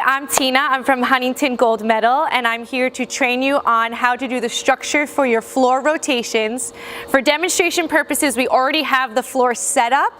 I'm Tina. I'm from Huntington Gold Medal, and I'm here to train you on how to do the structure for your floor rotations. For demonstration purposes, we already have the floor set up,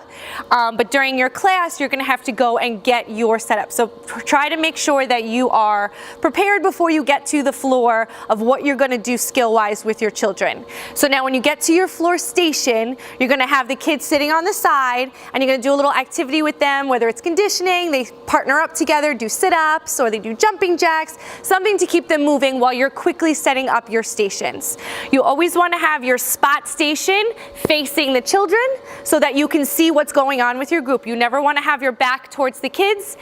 but during your class, you're going to have to go and get your setup. So try to make sure that you are prepared before you get to the floor of what you're going to do skill-wise with your children. So now when you get to your floor station, you're going to have the kids sitting on the side, and you're going to do a little activity with them, whether it's conditioning, they partner up together, do sit-ups, or they do jumping jacks, something to keep them moving while you're quickly setting up your stations. You always want to have your spot station facing the children so that you can see what's going on with your group. You never want to have your back towards the kids,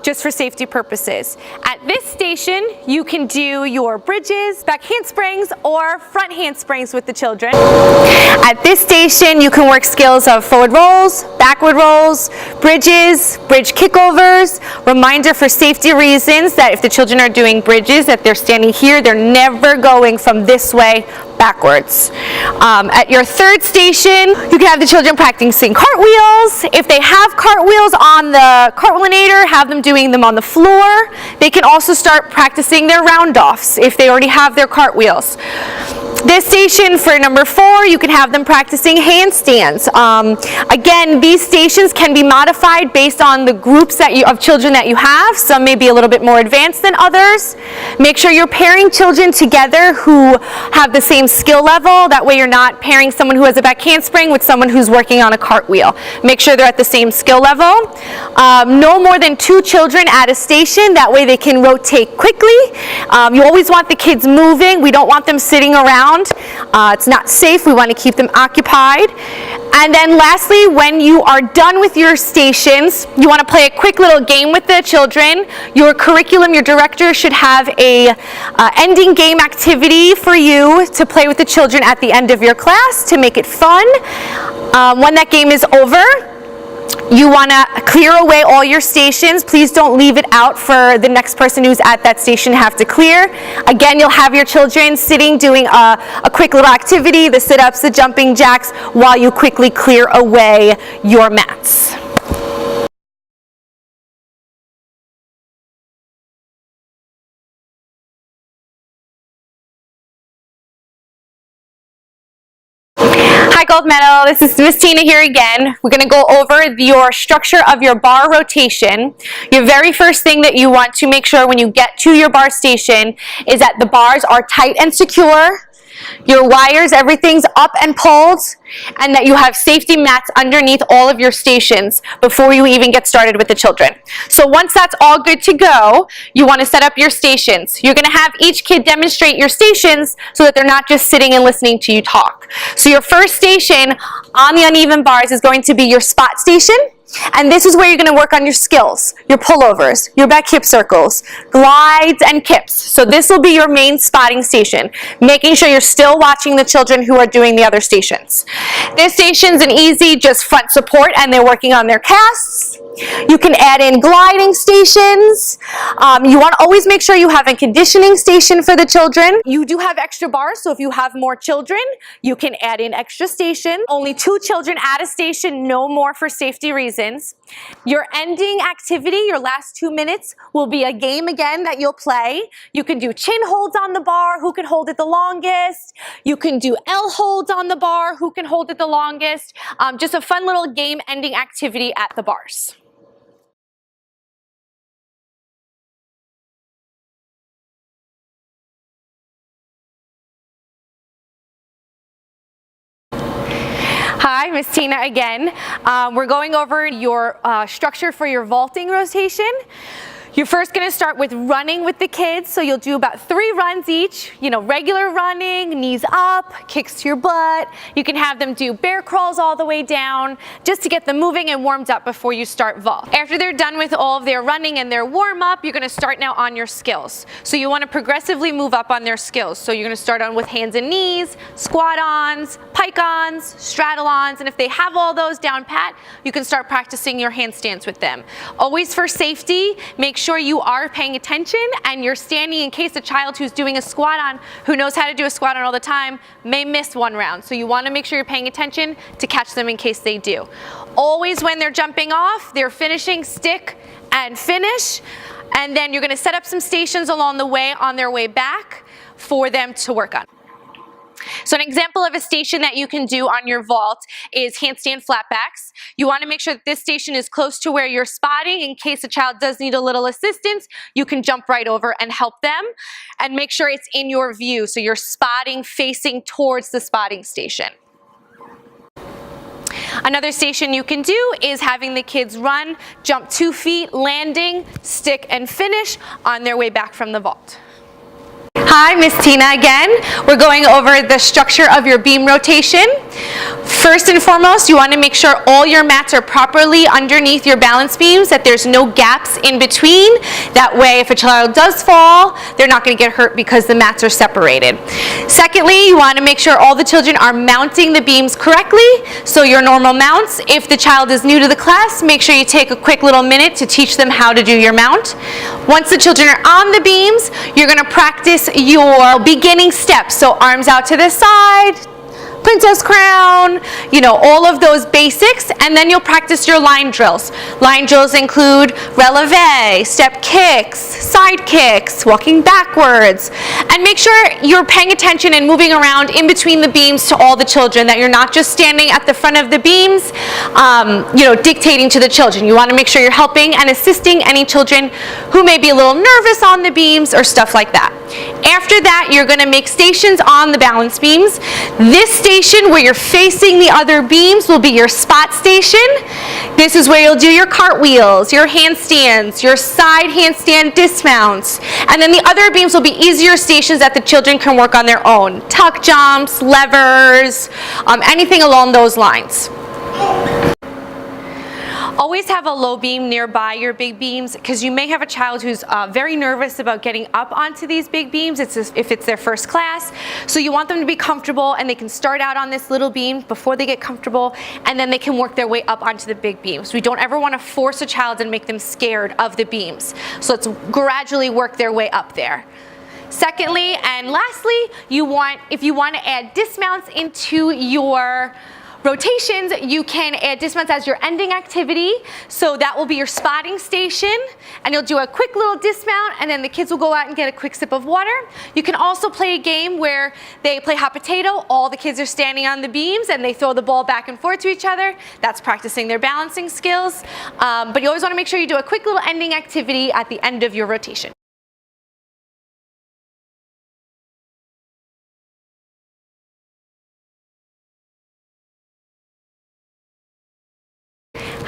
just for safety purposes. At this station, you can do your bridges, back handsprings, or front handsprings with the children. At this station, you can work skills of forward rolls, backward rolls, bridges, bridge kickovers. Reminder for safety reasons that if the children are doing bridges, that they're standing here, they're never going from this way backwards. At your third station, you can have the children practicing cartwheels. If they have cartwheels on the cartwheelinator, have them doing them on the floor. They can also start practicing their round-offs if they already have their cartwheels. This station for number 4, you can have them practicing handstands. Again, these stations can be modified based on the groups of children that you have. Some may be a little bit more advanced than others. Make sure you're pairing children together who have the same skill level. That way you're not pairing someone who has a back handspring with someone who's working on a cartwheel. Make sure they're at the same skill level. No more than 2 children at a station. That way they can rotate quickly. You always want the kids moving. We don't want them sitting around. It's not safe. We want to keep them occupied. And then lastly, when you are done with your stations, you want to play a quick little game with the children. Your curriculum, your director should have a ending game activity for you to play with the children at the end of your class to make it fun. When that game is over, you want to clear away all your stations. Please don't leave it out for the next person who's at that station to have to clear. Again, you'll have your children sitting doing a quick little activity, the sit-ups, the jumping jacks, while you quickly clear away your mats. Hi Gold Medal, this is Miss Tina here again. We're going to go over your structure of your bar rotation. Your very first thing that you want to make sure when you get to your bar station is that the bars are tight and secure. Your wires, everything's up and pulled, and that you have safety mats underneath all of your stations before you even get started with the children. So once that's all good to go, you want to set up your stations. You're going to have each kid demonstrate your stations so that they're not just sitting and listening to you talk. So your first station on the uneven bars is going to be your spot station. And this is where you're going to work on your skills, your pullovers, your back hip circles, glides, and kips. So this will be your main spotting station, making sure you're still watching the children who are doing the other stations. This station's an easy, just front support, and they're working on their casts. You can add in gliding stations. You want to always make sure you have a conditioning station for the children. You do have extra bars, so if you have more children, you can add in extra station. Only 2 children at a station, no more for safety reasons. Your ending activity, your last 2 minutes, will be a game again that you'll play. You can do chin holds on the bar, who can hold it the longest. You can do L holds on the bar, who can hold it the longest. Just a fun little game ending activity at the bars. Hi, Miss Tina again. We're going over your structure for your vaulting rotation. You're first going to start with running with the kids, so you'll do about 3 runs each. You know, regular running, knees up, kicks to your butt. You can have them do bear crawls all the way down, just to get them moving and warmed up before you start vault. After they're done with all of their running and their warm-up, you're going to start now on your skills. So you want to progressively move up on their skills. So you're going to start on with hands and knees, squat-ons, pike-ons, straddle-ons, and if they have all those down pat, you can start practicing your handstands with them. Always for safety, make sure you are paying attention and you're standing in case a child who's doing a squat on, who knows how to do a squat on all the time, may miss one round. So you want to make sure you're paying attention to catch them in case they do. Always when they're jumping off, they're finishing stick and finish. And then you're going to set up some stations along the way on their way back for them to work on. So an example of a station that you can do on your vault is handstand flatbacks. You want to make sure that this station is close to where you're spotting. In case a child does need a little assistance, you can jump right over and help them. And make sure it's in your view, so you're spotting facing towards the spotting station. Another station you can do is having the kids run, jump 2 feet, landing, stick, and finish on their way back from the vault. Hi, Miss Tina again. We're going over the structure of your beam rotation. First and foremost, you want to make sure all your mats are properly underneath your balance beams, that there's no gaps in between. That way, if a child does fall, they're not going to get hurt because the mats are separated. Secondly, you want to make sure all the children are mounting the beams correctly, so your normal mounts. If the child is new to the class, make sure you take a quick little minute to teach them how to do your mount. Once the children are on the beams, you're going to practice your beginning steps. So arms out to the side, princess crown, you know, all of those basics, and then you'll practice your line drills. Line drills include releve, step kicks, side kicks, walking backwards, and make sure you're paying attention and moving around in between the beams to all the children, that you're not just standing at the front of the beams, you know, dictating to the children. You want to make sure you're helping and assisting any children who may be a little nervous on the beams or stuff like that. After that, you're going to make stations on the balance beams. This station where you're facing the other beams will be your spot station. This is where you'll do your cartwheels, your handstands, your side handstand dismounts. And then the other beams will be easier stations that the children can work on their own. Tuck jumps, levers, anything along those lines. Always have a low beam nearby your big beams, because you may have a child who's very nervous about getting up onto these big beams if it's their first class. So you want them to be comfortable, and they can start out on this little beam before they get comfortable, and then they can work their way up onto the big beams. We don't ever want to force a child and make them scared of the beams. So let's gradually work their way up there. Secondly and lastly, if you want to add dismounts into your rotations, you can add dismounts as your ending activity. So that will be your spotting station, and you'll do a quick little dismount, and then the kids will go out and get a quick sip of water. You can also play a game where they play hot potato. All the kids are standing on the beams and they throw the ball back and forth to each other. That's practicing their balancing skills. But you always want to make sure you do a quick little ending activity at the end of your rotation.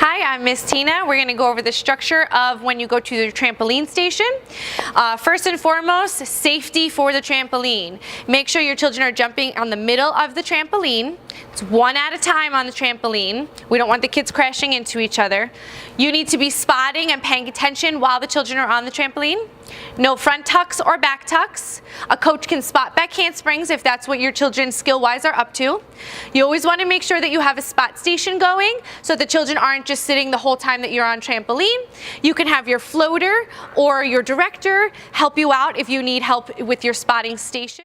Hi, I'm Miss Tina. We're going to go over the structure of when you go to the trampoline station. First and foremost, safety for the trampoline. Make sure your children are jumping on the middle of the trampoline. It's one at a time on the trampoline. We don't want the kids crashing into each other. You need to be spotting and paying attention while the children are on the trampoline. No front tucks or back tucks. A coach can spot back handsprings if that's what your children skill-wise are up to. You always want to make sure that you have a spot station going so the children aren't just sitting the whole time that you're on trampoline. You can have your floater or your director help you out if you need help with your spotting station.